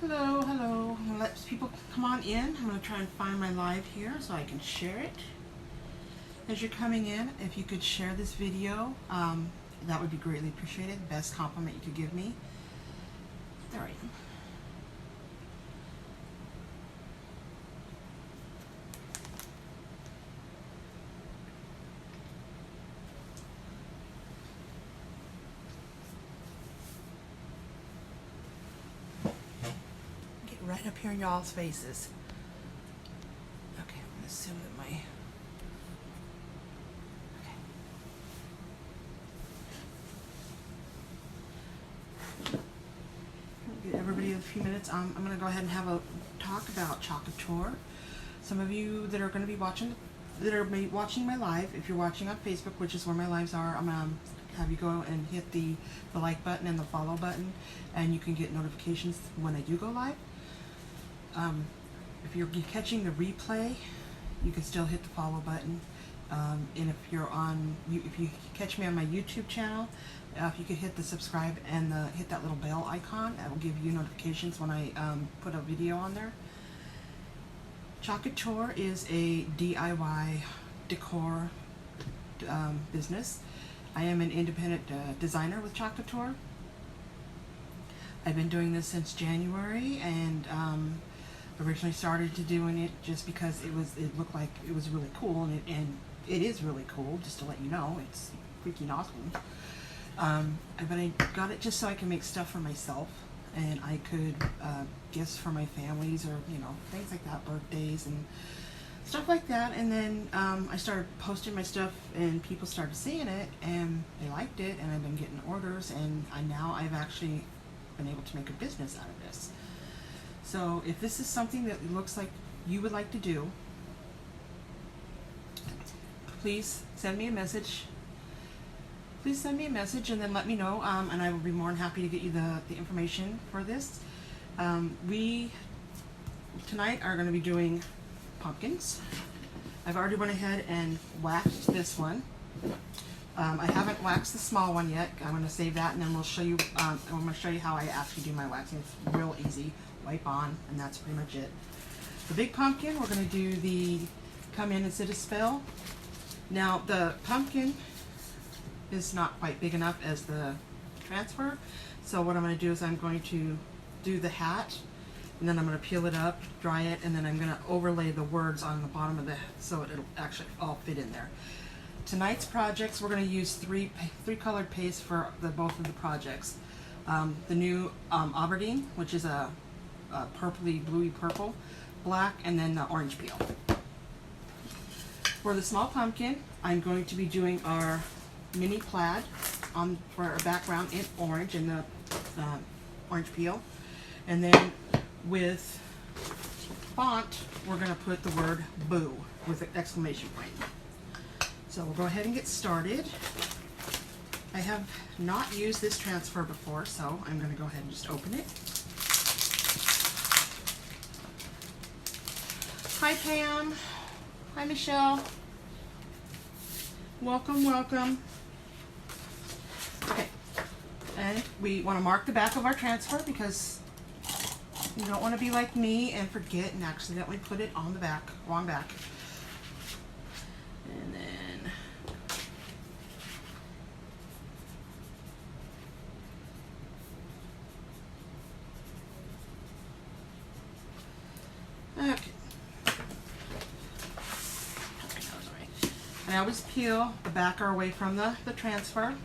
Hello, hello. I'm gonna let people come on in. I'm gonna try and find my live here so I can share it. As you're coming in, if you could share this video, that would be greatly appreciated. Best compliment you could give me. There I am. Right up here in y'all's faces. Okay, I'm gonna assume that my give everybody a few minutes. I'm gonna go ahead and have a talk about Chalk Couture. Some of you that are gonna be watching my live, if you're watching on Facebook, which is where my lives are, I'm gonna have you go and hit the like button and the follow button, and you can get notifications when I do go live. If you're catching the replay, you can still hit the follow button. And if you catch me on my YouTube channel, if you could hit the subscribe and hit that little bell icon, that will give you notifications when I put a video on there. Chalk Couture is a DIY decor business. I am an independent designer with Chalk Couture. I've been doing this since January, and originally started to doing it just because it looked like it was really cool, and it is really cool, just to let you know. It's freaking awesome. But I got it just so I can make stuff for myself, and I could gifts for my families, or things like that, birthdays and stuff like that. And then I started posting my stuff, and people started seeing it, and they liked it, and I've been getting orders, and now I've actually been able to make a business out of this. So if this is something that looks like you would like to do, please send me a message. Please send me a message and then let me know, and I will be more than happy to get you the information for this. We tonight are going to be doing pumpkins. I've already went ahead and waxed this one. I haven't waxed the small one yet. I'm going to save that, and then we'll show you. I'm going to show you how I actually do my waxing. It's real easy. Wipe on, and that's pretty much it. The big pumpkin, we're going to do the come in and sit a spell. Now the pumpkin is not quite big enough as the transfer, so what I'm going to do is I'm going to do the hat, and then I'm going to peel it up, dry it, and then I'm going to overlay the words on the bottom of the so it'll actually all fit in there. Tonight's projects, we're going to use three colored paste for both of the projects. The new Aberdeen, which is a purpley, bluey purple, black, and then the orange peel. For the small pumpkin, I'm going to be doing our mini plaid for our background in orange and the orange peel. And then with font, we're going to put the word boo with an exclamation point. So we'll go ahead and get started. I have not used this transfer before, so I'm going to go ahead and just open it. Hi Pam. Hi Michelle. Welcome, welcome. Okay, and we want to mark the back of our transfer because you don't want to be like me and forget and accidentally put it on the back, wrong back. And then okay. I always peel the backer away from the transfer,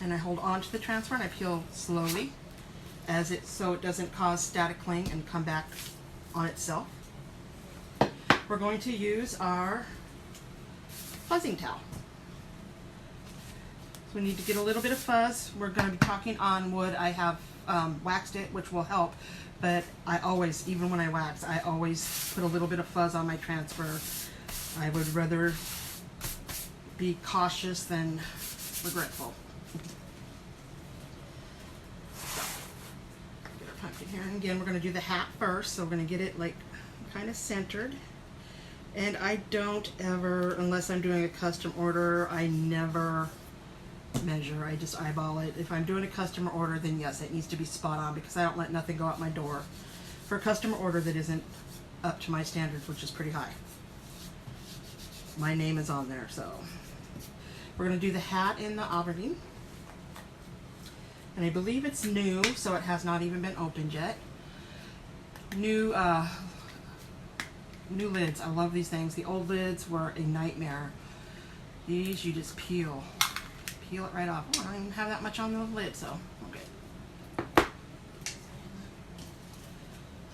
and I hold on to the transfer and I peel slowly so it doesn't cause static cling and come back on itself. We're going to use our fuzzing towel. So we need to get a little bit of fuzz. We're going to be talking on wood. I have waxed it, which will help, but I always, even when I wax, I always put a little bit of fuzz on my transfer. I would rather be cautious than regretful. Get our pumpkin here, and again, we're going to do the hat first, so we're going to get it like kind of centered. And I don't ever, unless I'm doing a custom order, I never measure. I just eyeball it. If I'm doing a customer order, then yes, it needs to be spot on because I don't let nothing go out my door for a customer order that isn't up to my standards, which is pretty high. My name is on there, so. We're going to do the hat in the aubergine. And I believe it's new, so it has not even been opened yet. New lids. I love these things. The old lids were a nightmare. These you just peel it right off. Oh, I don't even have that much on the lid, so okay.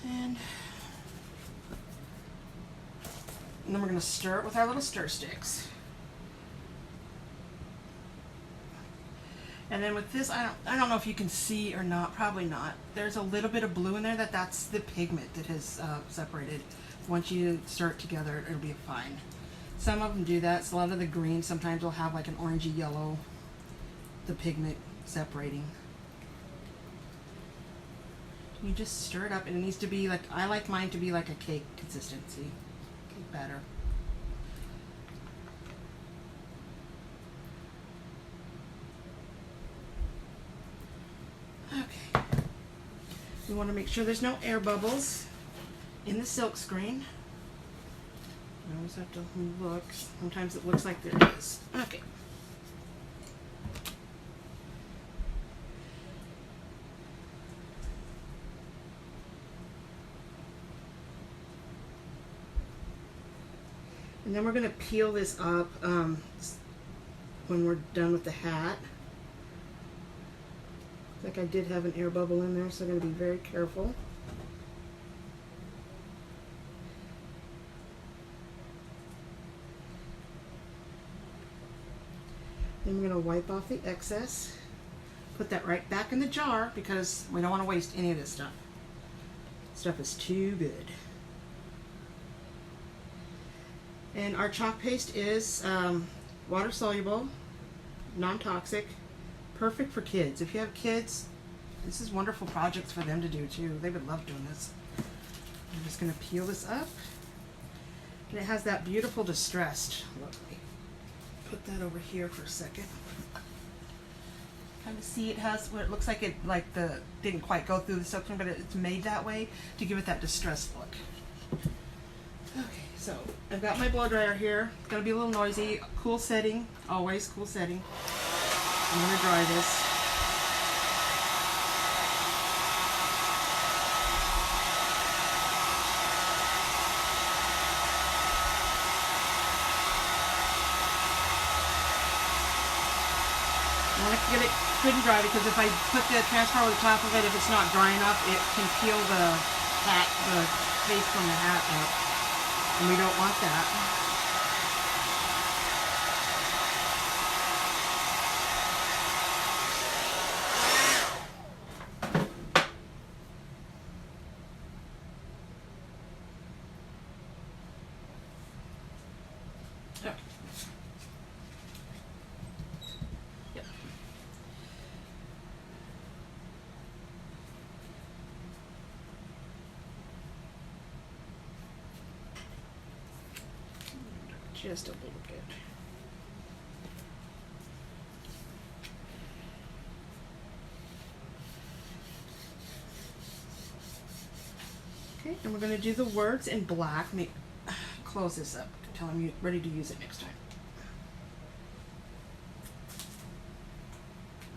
And then we're going to stir it with our little stir sticks. And then with this, I don't know if you can see or not, probably not. There's a little bit of blue in there. That's the pigment that has separated. Once you stir it together, it'll be fine. Some of them do that. So a lot of the green sometimes will have like an orangey yellow, the pigment separating. You just stir it up, and it needs to be like, I like mine to be like a cake consistency, cake batter. Okay. We want to make sure there's no air bubbles in the silk screen. I always have to look. Sometimes it looks like there is. Okay. And then we're going to peel this up when we're done with the hat. Like I did have an air bubble in there, so I'm going to be very careful. Then we're going to wipe off the excess. Put that right back in the jar because we don't want to waste any of this stuff. Stuff is too good. And our chalk paste is water soluble, non-toxic, perfect for kids. If you have kids, this is wonderful projects for them to do too. They would love doing this. I'm just going to peel this up. And it has that beautiful distressed. Let me put that over here for a second. Kind of see it has what it looks like it didn't quite go through the silk screen, but it's made that way to give it that distressed look. Okay, so I've got my blow dryer here. It's going to be a little noisy. Cool setting, always cool setting. I'm going to dry this. I want to get it good and dry because if I put the transfer over the top of it, if it's not dry enough, it can peel the face from the hat up. And we don't want that. Okay. Yep. Just a little bit. Okay, and we're going to do the words in black. Let me close this up until I'm ready to use it next time.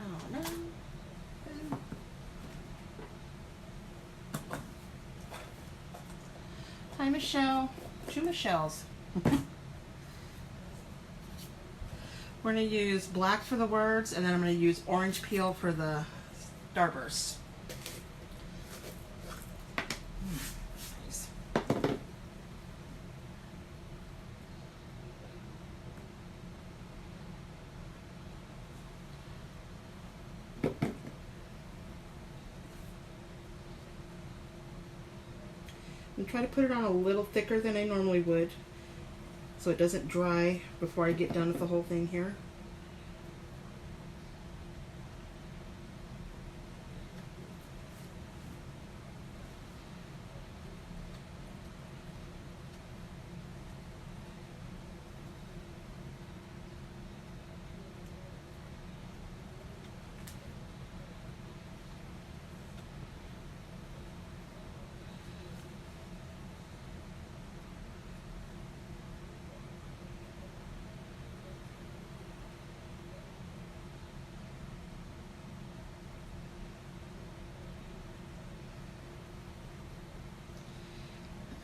Oh no. Hi Michelle. 2 Michelles. We're going to use black for the words, and then I'm going to use orange peel for the starbursts. Nice. And try to put it on a little thicker than I normally would, so it doesn't dry before I get done with the whole thing here.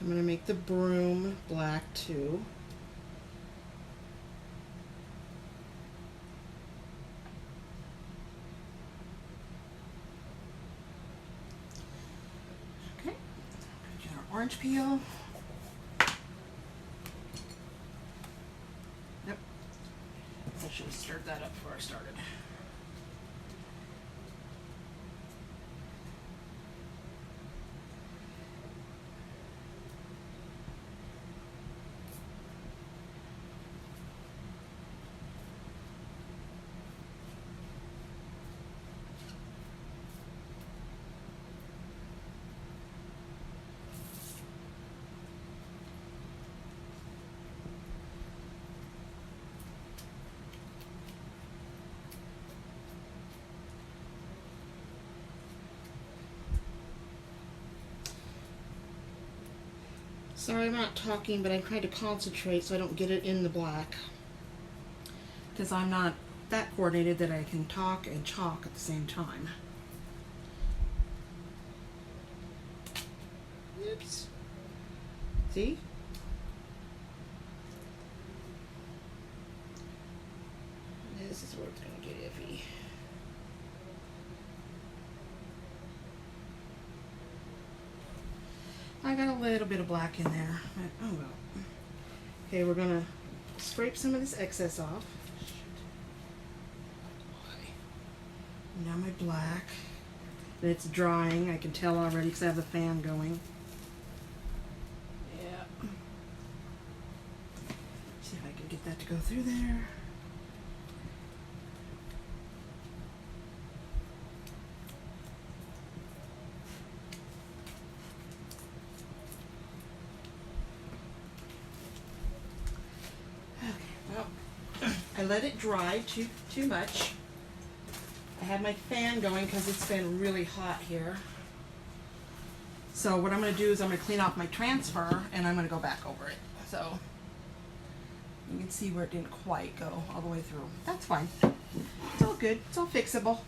I'm going to make the broom black too. Okay, put our orange peel. Yep, I should have stirred that up before I started. Sorry I'm not talking, but I'm trying to concentrate so I don't get it in the black. Because I'm not that coordinated that I can talk and chalk at the same time. Oops. See? This is where it's going to get iffy. I got a little bit of black in there. Oh well. Okay, we're gonna scrape some of this excess off. Now my black. And it's drying. I can tell already because I have the fan going. Yeah. See if I can get that to go through there. I let it dry too much. I have my fan going because it's been really hot here. So what I'm going to do is I'm going to clean off my transfer and I'm going to go back over it. So you can see where it didn't quite go all the way through. That's fine. It's all good. It's all fixable.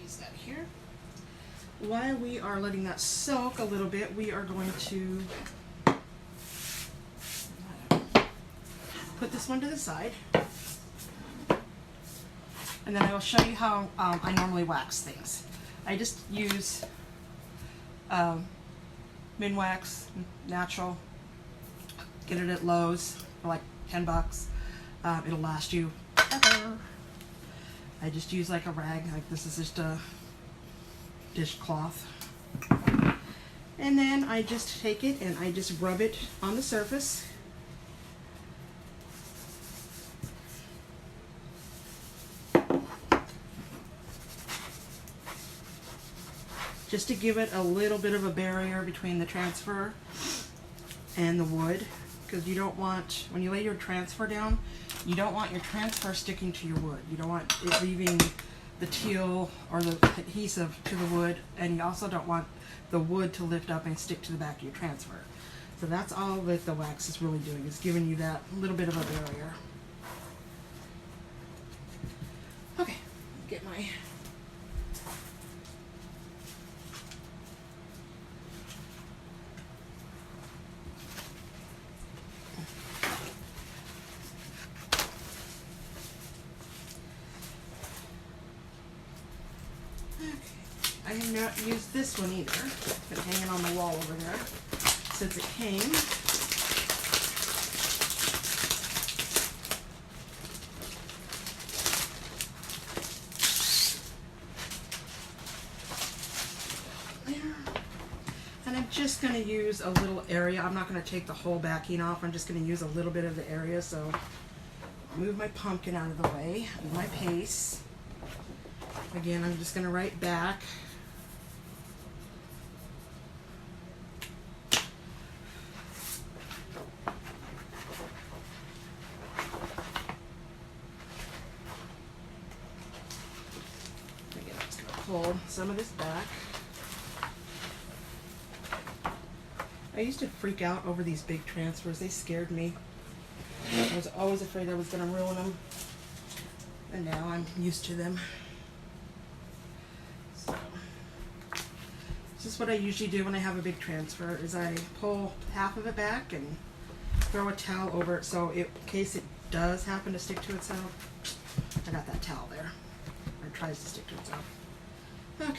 Use that here. While we are letting that soak a little bit, we are going to put this one to the side. And then I will show you how I normally wax things. I just use Minwax natural. Get it at Lowe's for like 10 bucks. It'll last you ever. I just use like a rag, like this is just a dishcloth. And then I just take it and I just rub it on the surface. Just to give it a little bit of a barrier between the transfer and the wood, because you don't want, when you lay your transfer down, you don't want your transfer sticking to your wood. You don't want it leaving the teal or the adhesive to the wood, and you also don't want the wood to lift up and stick to the back of your transfer. So that's all that the wax is really doing, is giving you that little bit of a barrier. Okay, get my I have not used this one either. It's been hanging on the wall over there since it came. There. And I'm just going to use a little area. I'm not going to take the whole backing off. I'm just going to use a little bit of the area. So move my pumpkin out of the way, move my paste. Again, I'm just going to write back. Again, I'm just going to pull some of this back. I used to freak out over these big transfers. They scared me. I was always afraid I was going to ruin them. And now I'm used to them. that's what I usually do when I have a big transfer, is I pull half of it back and throw a towel over it, so in case it does happen to stick to itself, I got that towel there. It tries to stick to itself. Okay.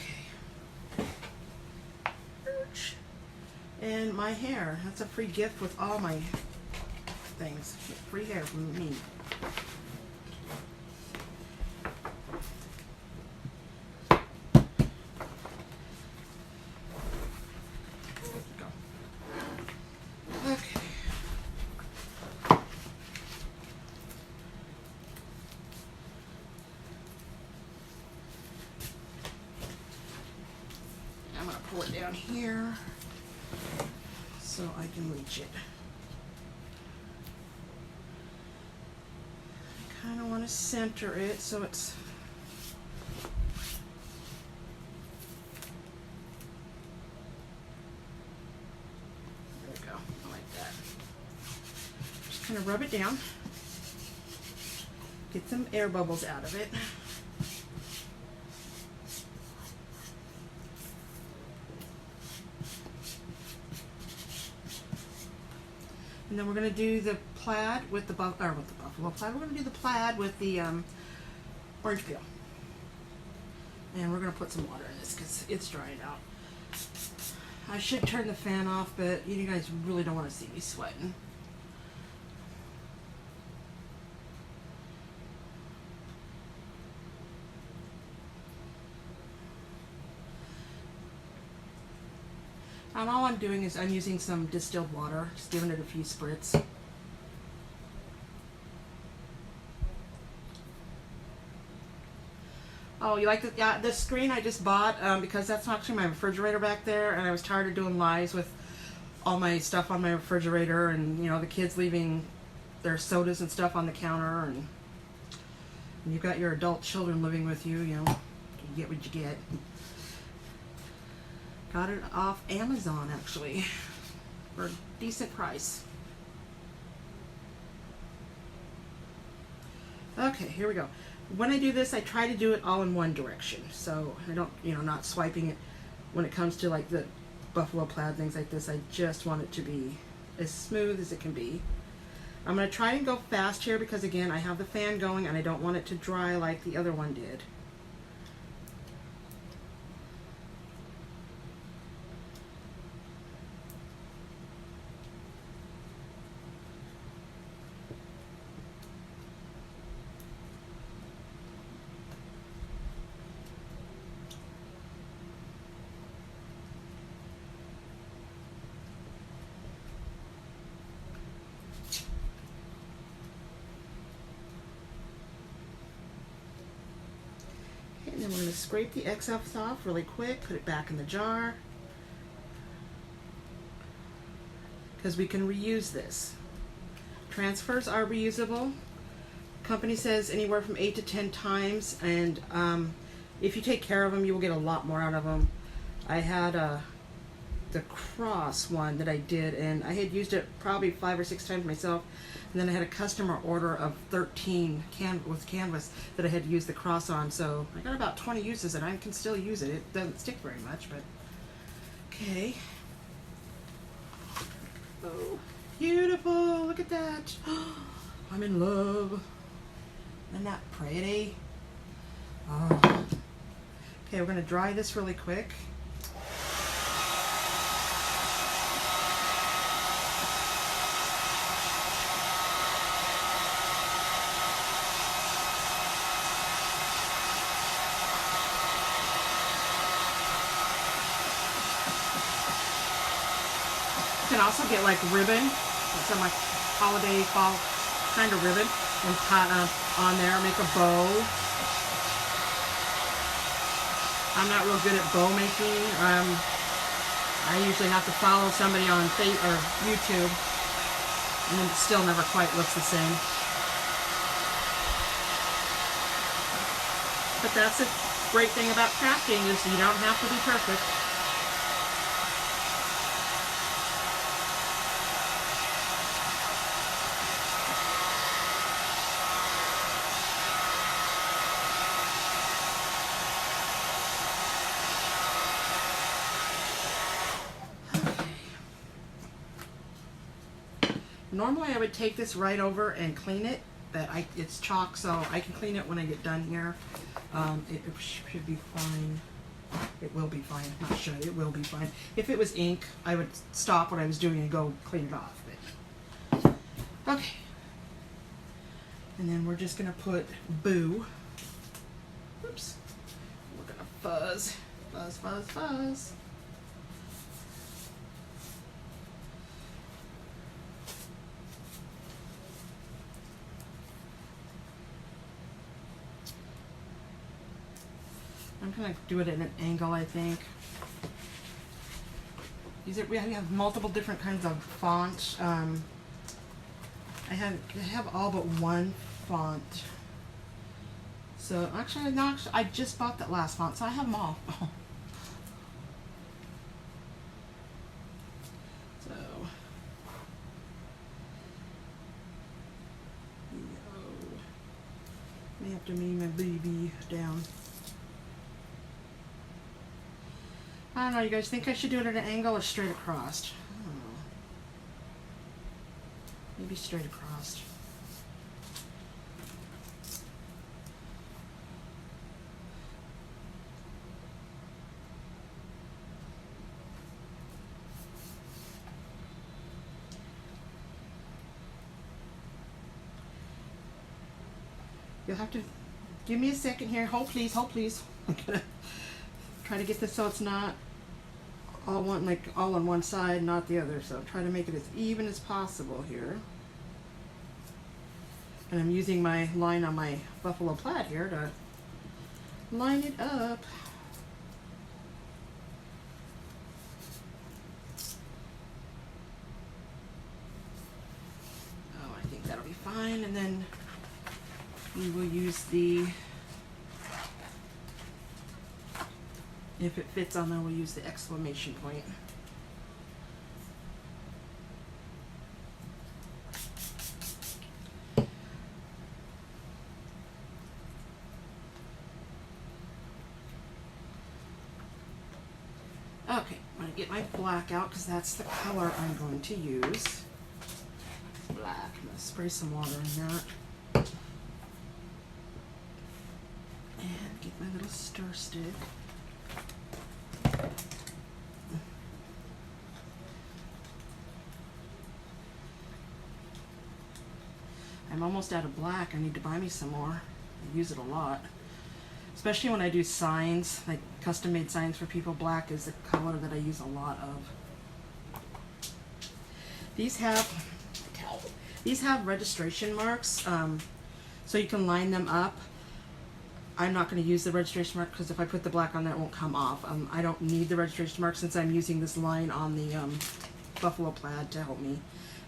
And my hair. That's a free gift with all my things. Free hair from me. Okay. I'm going to pull it down here so I can reach it. I kind of want to center it so it's kind of rub it down, get some air bubbles out of it. And then we're going to do the plaid with the buffalo plaid. We're going to do the plaid with the orange peel. And we're going to put some water in this because it's drying out. I should turn the fan off, but you guys really don't want to see me sweating. And all I'm doing is I'm using some distilled water, just giving it a few spritz. Oh, you like the, yeah, the screen I just bought because that's actually my refrigerator back there, and I was tired of doing lives with all my stuff on my refrigerator, and you know, the kids leaving their sodas and stuff on the counter, and you've got your adult children living with you, you know, you get what you get. Got it off Amazon actually for a decent price. Okay, here we go. When I do this, I try to do it all in one direction, so I don't, you know, not swiping it. When it comes to like the buffalo plaid, things like this, I just want it to be as smooth as it can be. I'm going to try and go fast here because again, I have the fan going and I don't want it to dry like the other one did. And then we're going to scrape the excess off really quick, put it back in the jar, because we can reuse this. Transfers are reusable. Company says anywhere from 8 to 10 times, and if you take care of them, you will get a lot more out of them. I had the cross one that I did, and I had used it probably 5 or 6 times myself, and then I had a customer order of 13 with canvas that I had to use the cross on, so I got about 20 uses and I can still use it. It doesn't stick very much, but okay. Oh, beautiful, look at that. I'm in love. Isn't that pretty? Oh. Okay, we're gonna dry this really quick. You can also get like ribbon, some like holiday fall kind of ribbon, and put on there, make a bow. I'm not real good at bow making. I usually have to follow somebody on YouTube, and then it still never quite looks the same. But that's a great thing about crafting, is you don't have to be perfect. Normally I would take this right over and clean it, but it's chalk, so I can clean it when I get done here. It should be fine. It will be fine. Not should. It will be fine. If it was ink, I would stop what I was doing and go clean it off. But, okay. And then we're just gonna put Boo. Oops. We're gonna fuzz, fuzz, fuzz, fuzz. I'm gonna do it at an angle, I think. We have multiple different kinds of font. I have all but one font. So actually, no, I just bought that last font, so I have them all. So, may have to move my baby down. I don't know, you guys think I should do it at an angle or straight across? I don't know. Maybe straight across. You'll have to give me a second here. Hold please, hold please. I'm gonna try to get this so it's not all on one side, not the other. So try to make it as even as possible here. And I'm using my line on my buffalo plaid here to line it up. Oh, I think that'll be fine. And then we will use the, if it fits on there, we'll use the exclamation point. Okay, I'm going to get my black out because that's the color I'm going to use. Black. I'm going to spray some water in that. And get my little stir stick. I'm almost out of black. I need to buy me some more. I use it a lot. Especially when I do signs, like custom made signs for people. Black is the color that I use a lot of. These have registration marks, so you can line them up. I'm not going to use the registration mark because if I put the black on there, it won't come off. I don't need the registration mark since I'm using this line on the buffalo plaid to help me.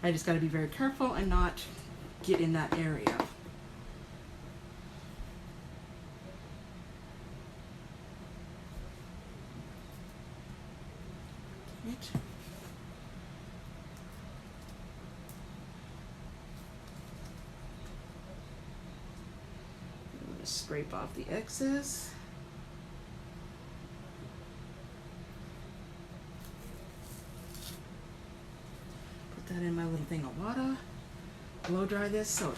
I just got to be very careful and not get in that area. Right. I'm going to scrape off the excess. Put that in my little thing of water. Blow dry this so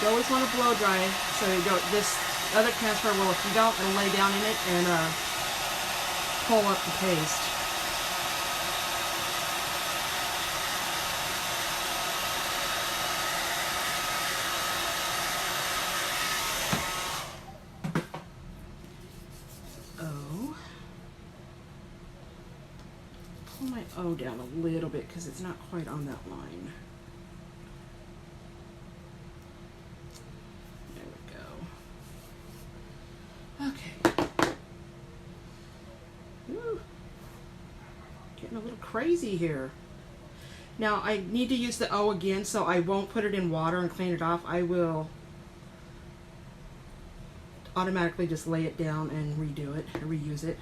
you always want to blow dry so you don't, this other transfer will, if you don't, it'll lay down in it and pull up the paste. Pull my O down a little bit because it's not quite on that line. There we go. Okay. Ooh. Getting a little crazy here. Now I need to use the O again, so I won't put it in water and clean it off. I will automatically just lay it down and redo it, reuse it.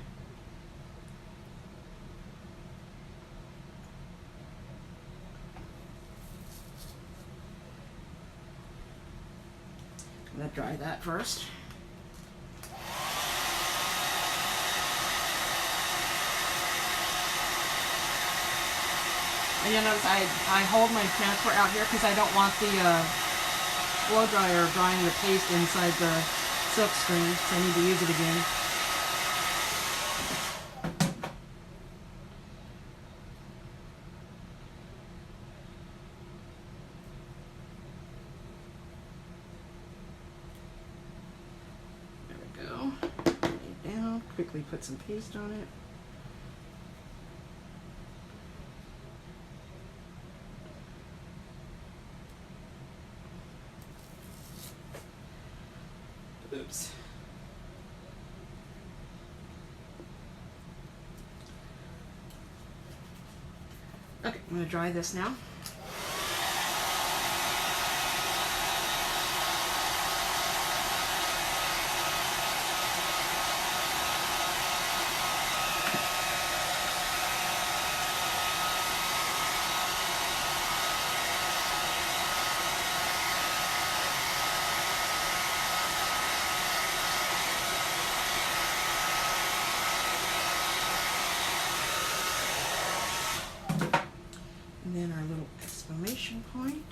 I'm going to dry that first. And you'll notice I hold my transfer out here because I don't want the blow dryer drying the paste inside the silk screen, so I need to use it again. There we go. Lay it down, quickly put some paste on it. Oops. Okay, I'm going to dry this now. And then our little exclamation point.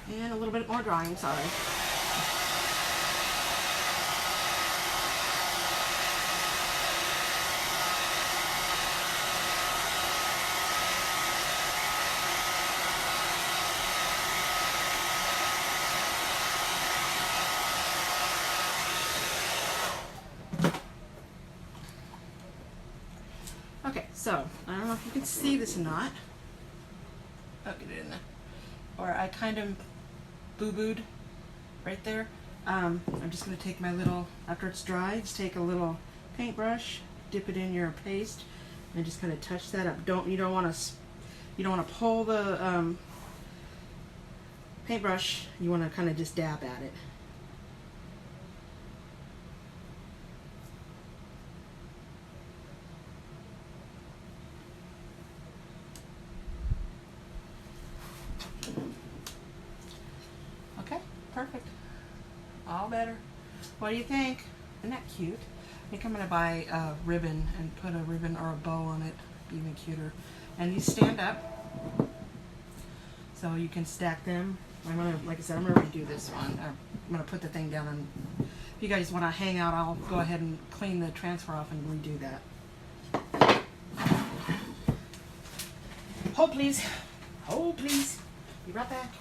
Yeah. And a little bit more drying, sorry. Okay, so I don't know if you can see this or not. I'll get it in there. Or I kind of boo-booed right there. I'm just going to take my little, after it's dry, just take a little paintbrush, dip it in your paste, and just kind of touch that up. You don't want to pull the paintbrush. You want to kind of just dab at it. Okay, perfect. All better. What do you think? Isn't that cute? I think I'm going to buy a ribbon and put a ribbon or a bow on it. Be even cuter. And these stand up, so you can stack them. I'm going to, like I said, I'm going to redo this one. I'm going to put the thing down, and if you guys want to hang out, I'll go ahead and clean the transfer off and redo that. Hold please. Hold please. Be right back.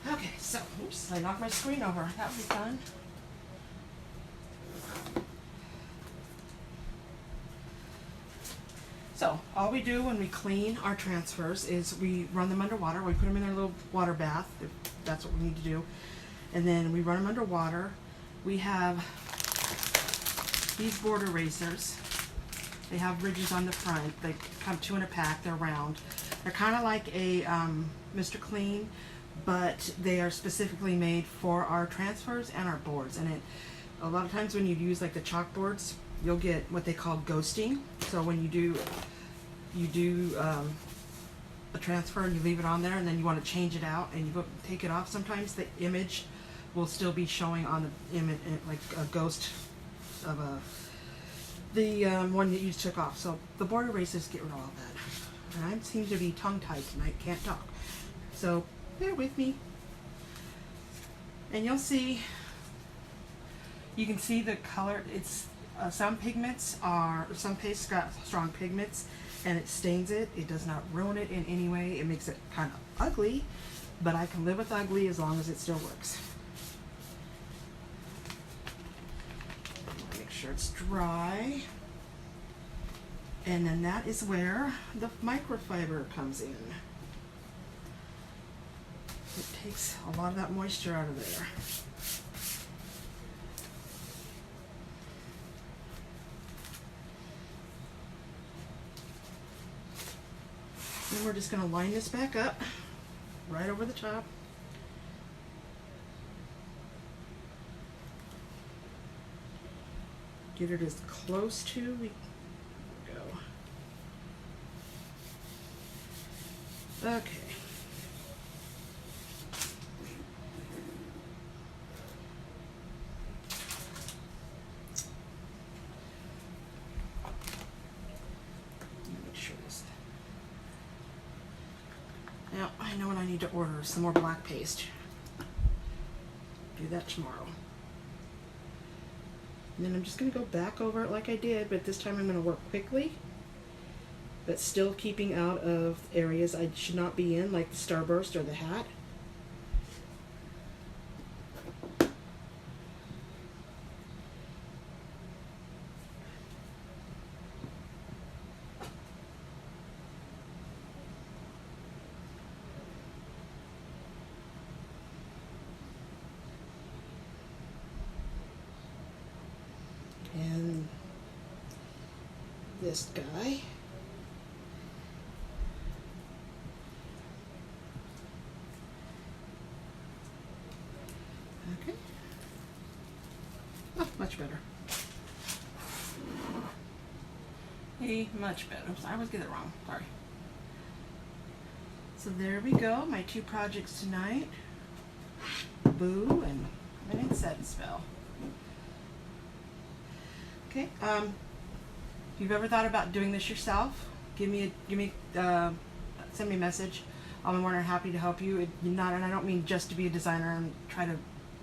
Okay, so, oops, I knocked my screen over. That would be fun. So, all we do when we clean our transfers is we run them under water. We put them in our little water bath, if that's what we need to do. And then we run them under water. We have these board erasers. They have ridges on the front. They come 2 in a pack. They're round. They're kind of like a Mr. Clean, but they are specifically made for our transfers and our boards. And a lot of times when you use like the chalkboards, you'll get what they call ghosting. So when you do a transfer and you leave it on there, and then you want to change it out and you go take it off, sometimes the image will still be showing on the image, like a ghost of the one that you took off. So the border races get rid of all that. And I seem to be tongue-tied tonight, can't talk. So bear with me. And you'll see, you can see the color. It's some pigments are, some paste got strong pigments and it stains it. It does not ruin it in any way. It makes it kind of ugly, but I can live with ugly as long as it still works. Make sure it's dry. And then that is where the microfiber comes in. It takes a lot of that moisture out of there. And we're just going to line this back up right over the top. Get it as close to we go. Okay. Make sure this. Now I know what I need to order, some more black paste. Do that tomorrow. And then I'm just going to go back over it like I did, but this time I'm going to work quickly, but still keeping out of areas I should not be in, like the starburst or the hat. And this guy. Okay. Oh, much better. Hey, much better. Oops, I always get it wrong. Sorry. So there we go. My two projects tonight. Boo and an inset spell. Okay. If you've ever thought about doing this yourself, send me a message. I'm more than happy to help you. And I don't mean just to be a designer and try to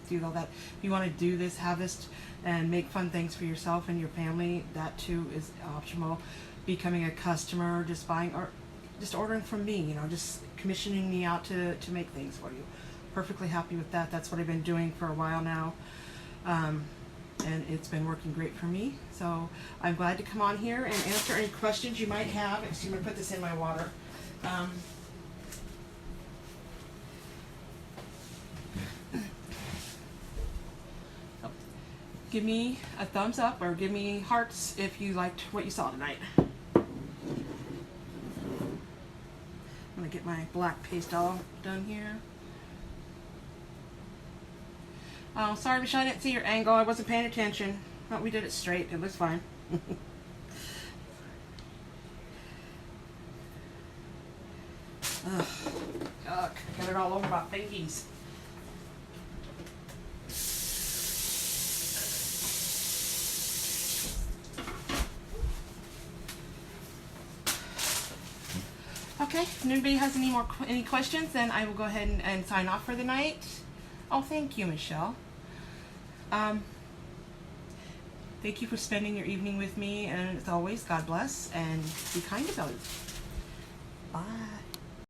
do all that. If you want to do this, have this, and make fun things for yourself and your family, that too is optional. Becoming a customer, just buying or just ordering from me, you know, just commissioning me out to make things for you. Perfectly happy with that. That's what I've been doing for a while now. And it's been working great for me. So I'm glad to come on here and answer any questions you might have. Excuse me, I'm going to put this in my water. Give me a thumbs up or give me hearts if you liked what you saw tonight. I'm going to get my black paste all done here. Oh, sorry, Michelle, I didn't see your angle. I wasn't paying attention. But we did it straight. It looks fine. Ugh. Yuck. Got it all over my fingies. Okay, if nobody has any questions, then I will go ahead and sign off for the night. Oh, thank you, Michelle. Thank you for spending your evening with me, and as always, God bless, and be kind to others. Bye.